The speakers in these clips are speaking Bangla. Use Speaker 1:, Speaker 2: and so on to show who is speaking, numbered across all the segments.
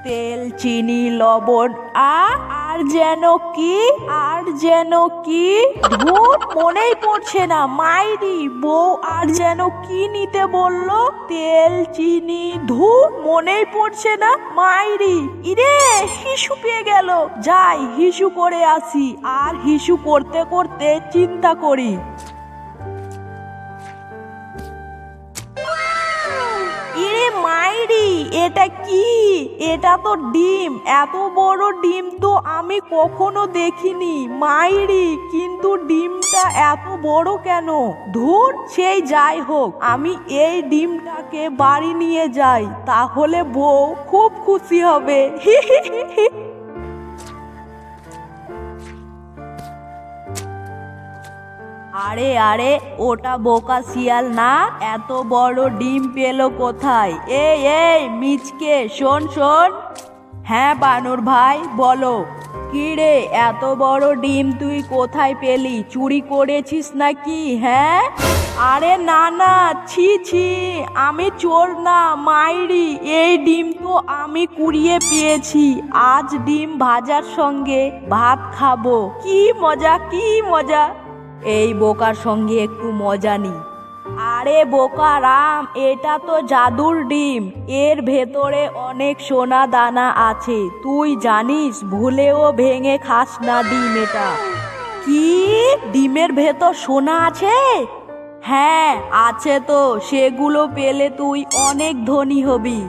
Speaker 1: তেল চিনি লবণ আর যেন কি ধুর মনেই পড়ছে না। মাইরি বউ আর যেন কি নিতে বললো? তেল চিনি ধুর মনেই পড়ছে না। মাইরি ইরে হিসু পেয়ে গেল, যাই হিসু করে আসি। আর হিসু করতে করতে চিন্তা করি, ইরে মাইরি এটা কি? এটা তো ডিম। এত বড় ডিম তো আমি কখনো দেখিনি মাইরি, কিন্তু ডিমটা এত বড় কেন? ধুর সেই যাই হোক, আমি এই ডিমটাকে বাড়ি নিয়ে যাই, তাহলে বউ খুব খুশি হবে। আরে আরে ওটা বোকা শিয়াল না? এত বড় ডিম পেলো কোথায়? এই মিচকে শোন। হ্যাঁ বানর ভাই বলো। কি রে এত বড় ডিম তুই কোথায় পেলি? চুরি করেছিস নাকি? হ্যাঁ? আরে না ছি আমি চোর না মাইরি, এই ডিম তো আমি কুড়িয়ে পেয়েছি। আজ ডিম ভাজার সঙ্গে ভাত খাবো। কি মজা। এই বোকার সঙ্গে একটু মজা নি। আরে বোকা রাম, এটা তো জাদুর ডিম। এর ভেতরে অনেক সোনা দানা আছে, তুই জানিস? ভুলেও ভেঙে খাস না ডিম এটা। কি ডিমের ভেতর সোনা আছে? হ্যাঁ আছে তো, সেগুলো পেলে তুই অনেক ধনী হবি।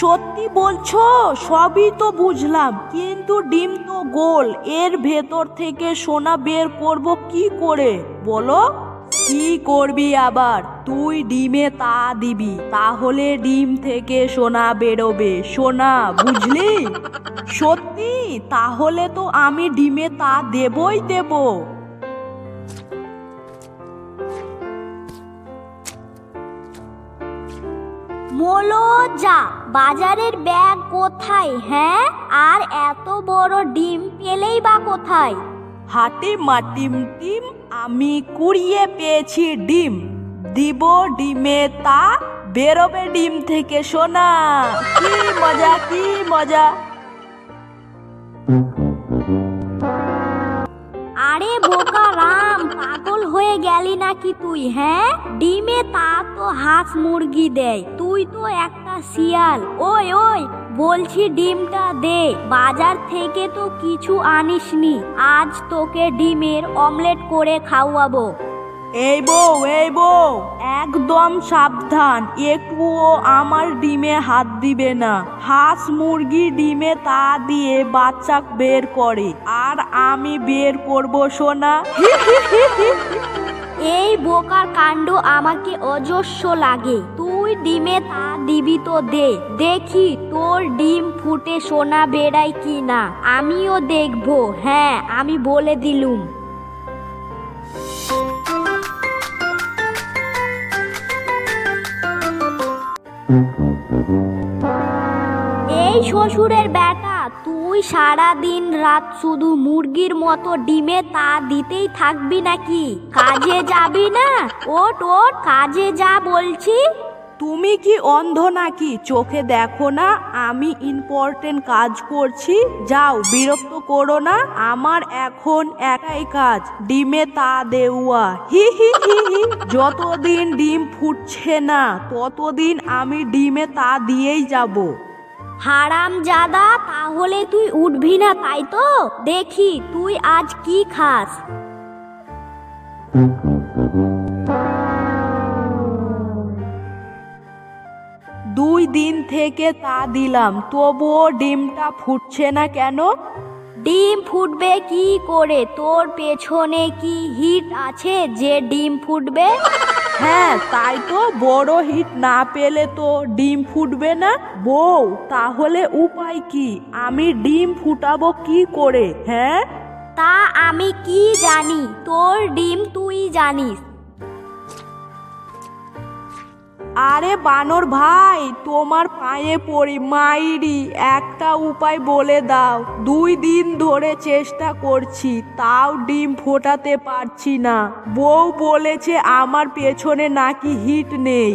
Speaker 1: সত্যি বলছো? সবই তো বুঝলাম, কিন্তু ডিম তো গোল, এর ভেতর থেকে সোনা বের করব কি করে বলো? কি করবি আবার? তুই ডিমে তা দিবি, তাহলে ডিম থেকে সোনা বেরোবে। সোনা বুঝলি? সত্যি? তাহলে তো আমি ডিমে তা দেবই দেব।
Speaker 2: মোলো যা, বাজারের ব্যাগ কোথায়? হ্যাঁ, আর এত বড় ডিম পেলেই বা কোথায়?
Speaker 1: হাটি মাটিম টিম, আমি কুড়িয়ে পেয়েছি ডিম। দিব ডিমে তা, বেরোবে ডিম থেকে সোনা। কি মজা।
Speaker 2: আরে বোকা রাম, পাগল হয়ে গেলি নাকি তুই? হ্যাঁ, ডিমে তা তো হাঁস মুরগি দেয়, তুই তো একটা শিয়াল। ওই বলছি ডিমটা দে, বাজার থেকে তো কিছু আনিসনি, আজ তোকে ডিমের অমলেট করে খাওয়াবো।
Speaker 1: এই বউ একদম সাবধান, একটুও আমার ডিমে হাত দিবে না। হাঁস মুরগি ডিমে তা দিয়ে বাচ্চা বের করে, আর আমি বের করব সোনা।
Speaker 2: এই বোকার কাণ্ড আমাকে অজস্র লাগে। তুই ডিমে তা দিবি তো দে, দেখি তোর ডিম ফুটে সোনা বেড়ায় কি না, আমিও দেখবো। হ্যাঁ আমি বলে দিলুম। এই শ্বশুরের বেটা, তুই সারা দিন রাত শুধু মুরগির মতো ডিমে তা দিতেই থাকবি নাকি? কাজে যাবি না? ওঠ কাজে যা বলছি।
Speaker 1: তুমি কি অন্ধ নাকি? চোখে দেখো না আমি ইম্পর্টেন্ট কাজ করছি? যাও, বিরক্ত করো না। আমার এখন একটাই কাজ, ডিমে তা দেওয়া। হি যতদিন ডিম ফুটছে না ততদিন আমি ডিমে তা দিয়েই যাব।
Speaker 2: হারাম জাদা, তাহলে তুই উঠবি না তাই তো? দেখি তুই আজ কি খাস।
Speaker 1: 2 দিন থেকে তা দিলাম, তবুও ডিমটা ফুটছে না কেন?
Speaker 2: ডিম ফুটবে কি করে? তোর পেছনে কি হিট আছে যে ডিম ফুটবে?
Speaker 1: হ্যাঁ তাই তো, বড় হিট না পেলে তো ডিম ফুটবে না। বউ তাহলে উপায় কি? আমি ডিম ফুটাবো কি করে? হ্যাঁ
Speaker 2: তা আমি কি জানি? তোর ডিম তুই জানিস।
Speaker 1: আরে বানর ভাই, তোমার পায়ে পড়ি মাইরি, একটা উপায় বলে দাও। 2 দিন ধরে চেষ্টা করছি, তাও ডিম ফোটাতে পারছি না। বউ বলেছে আমার পেছনে নাকি হিট নেই।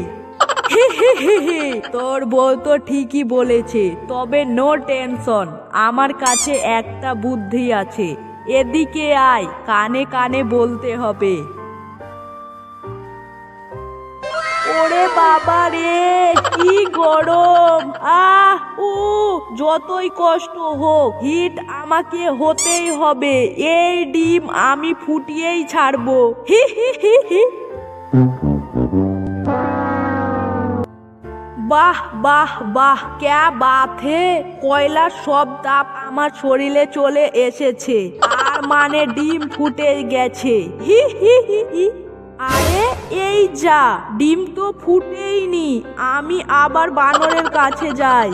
Speaker 1: তোর বউ তো ঠিকই বলেছে, তবে নো টেনশন, আমার কাছে একটা বুদ্ধি আছে। এদিকে আয়, কানে কানে বলতে হবে। ওরে বাবা রে, কি গরম! উ যতই কষ্ট হোক, হিট আমাকে হতেই হবে। এই ডিম আমি ফুটিয়েই ছাড়বো। হি হি হি হি। বাহ বাহ বাহ, ক্যা বাত হে! কয়লার সব তাপ আমার শরীরে চলে এসেছে, তার মানে ডিম ফুটে গেছে। হি হি হি হি। আরে এই যা, ডিম তো ফুটেইনি। আমি আবার বানরের কাছে যাই।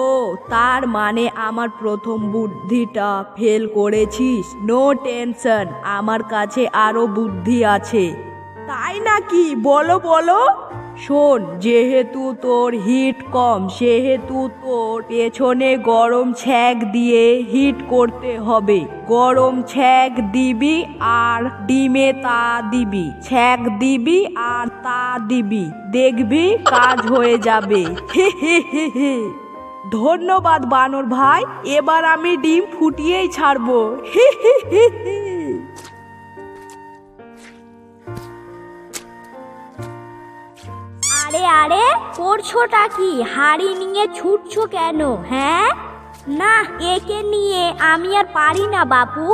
Speaker 1: ও, তার মানে আমার প্রথম বুদ্ধিটা ফেল করেছিস। নো টেনশন, আমার কাছে আরো বুদ্ধি আছে। তাই নাকি? বলো বলো। শোন, যেহেতু তোর হিট কম, সেহেতু তোর পেছনে গরম ছ্যাঁক দিয়ে হিট করতে হবে। গরম ছ্যাঁক দিবি আর ডিমে তা দিবি, ছ্যাঁক দিবি আর তা দিবি, দেখবি কাজ হয়ে যাবে। হে হে হে হে। ধন্যবাদ বানর ভাই, এবার আমি ডিম ফুটিয়েই ছাড়বো। হে হে হে হে।
Speaker 2: আরে আরে, করছোটা কি? হাড়ি নিয়ে ছুটছো কেন? হ্যাঁ, না, একে নিয়ে আমি আর পারি না বাপু।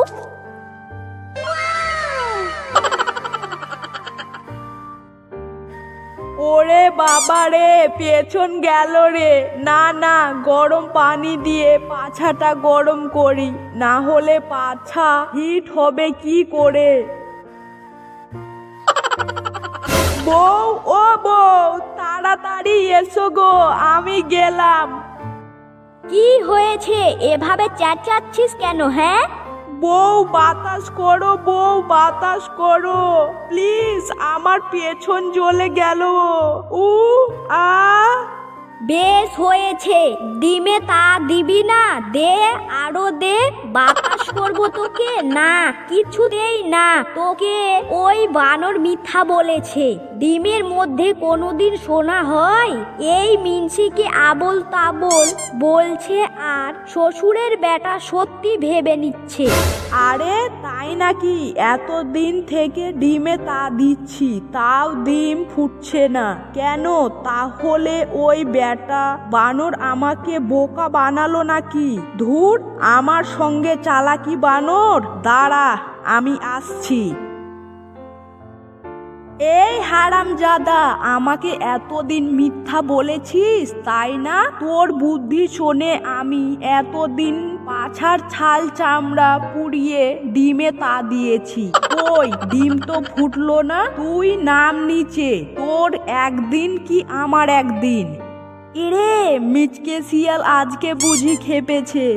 Speaker 1: ওরে বাবা রে, পেছন গেল রে। না না, গরম পানি দিয়ে পাছাটা গরম করি, না হলে পাছা হিট হবে কি করে। বউ, ও বউ, তাড়াতাড়ি এসো গো, আমি গেলাম।
Speaker 2: কি হয়েছে? এভাবে চেঁচাচ্ছিস কেন? হ্যাঁ,
Speaker 1: বউ বাতাস করো, বউ বাতাস করো প্লিজ, আমার পেছন জ্বলে গেল। উ আ
Speaker 2: বেশ হয়েছে, ডিমে তা দিবি না? দে, আরো দে, বাতাস করবো তোকে। না, কিছুতেই না। তোকে ওই বানর মিথ্যা বলেছে। ডিমের মধ্যে কোনোদিন সোনা হয়? এই মিনসিকে আবোল তাবোল বলছে আর শ্বশুরের বেটা সত্যি ভেবে নিচ্ছে।
Speaker 1: আরে তাই নাকি? এতদিন থেকে ডিমে তা দিচ্ছি, তাও ডিম ফুটছে না কেন? তাহলে ওই বেটা বানর আমাকে বোকা বানালো নাকি? ধুর, আমার সঙ্গে চালাকি বানর, দাঁড়া, আমি আসছি। এই হারামজাদা, আমাকে এতদিন মিথ্যা বলেছিস তাই না? তোর বুদ্ধি শোনে আমি এতদিন পাছার ছাল চামড়া পুড়িয়ে ডিমে তা দিয়েছি। ওই ডিম তো ফুটলো না। তুই নাম নিচে, তোর একদিন কি আমার একদিন। এরে মিচকে শিয়াল আজকে বুঝি খেপেছে।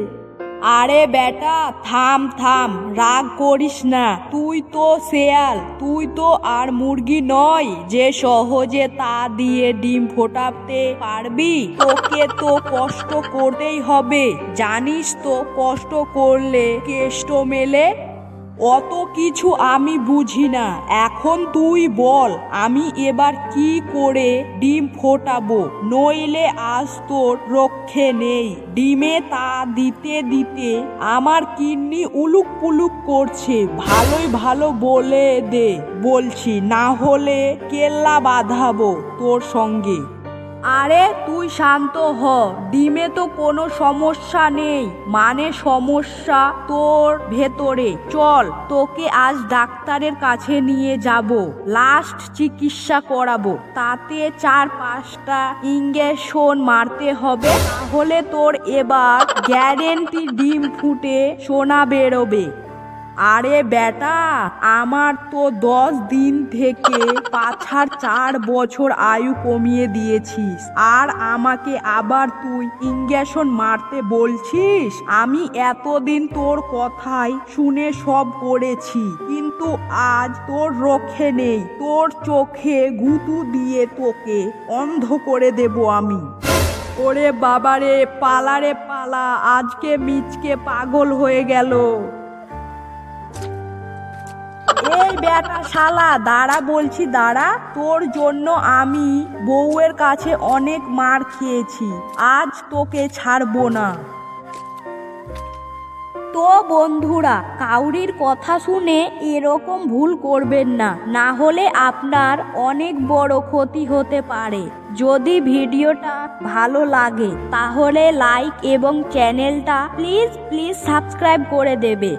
Speaker 1: আরে বেটা, থাম থাম, রাগ করিস না। তুই তো শেয়াল, তুই তো আর মুরগি নয় যে সহজে তা দিয়ে ডিম ফোটাতে পারবি। তোকে তো কষ্ট করতেই হবে, জানিস তো কষ্ট করলে কেষ্ট মেলে। অত কিছু আমি বুঝি না, এখন তুই বল আমি এবার কি করে ডিম ফোটাবো, নইলে আজ তোর রক্ষে নেই। ডিমে তা দিতে দিতে আমার কিডনি উলুক পুলুক করছে। ভালোই ভালো বলে দে বলছি, না হলে কেল্লা বাঁধাবো তোর সঙ্গে। আরে তুই শান্ত হ, ডিমে তো কোনো সমস্যা নেই, মানে সমস্যা তোর ভেতরে। চল, তোকে আজ ডাক্তারের কাছে নিয়ে যাব, লাস্ট চিকিৎসা করাবো। তাতে 4-5টা ইঞ্জেকশন মারতে হবে, তাহলে তোর এবার গ্যারেন্টি ডিম ফুটে সোনা বেরোবে। আরে বেটা, আমার তো 10 দিন থেকে পাছার 4 বছর আয়ু কমিয়ে দিয়েছিস, আর আমাকে আবার তুই ইঞ্জেকশন মারতে বলছিস? আমি এতদিন তোর কথাই শুনে সব করেছি, কিন্তু আজ তোর রক্ষে নেই। তোর চোখে গুঁতো দিয়ে তোকে অন্ধ করে দেব আমি। ওরে বাবারে, পালারে পালা, আজকে মিচকে পাগল হয়ে গেল। এই বেটা শালা দাঁড়া বলছি দাঁড়া, তোর জন্য আমি বউয়ের কাছে অনেক মার খেয়েছি, আজ তোকে ছাড়বো না।
Speaker 2: তো বন্ধুরা, কাউরির কথা শুনে এরকম ভুল করবেন না, না হলে আপনার অনেক বড় ক্ষতি হতে পারে। যদি ভিডিওটা ভালো লাগে তাহলে লাইক এবং চ্যানেলটা প্লিজ সাবস্ক্রাইব করে দেবে।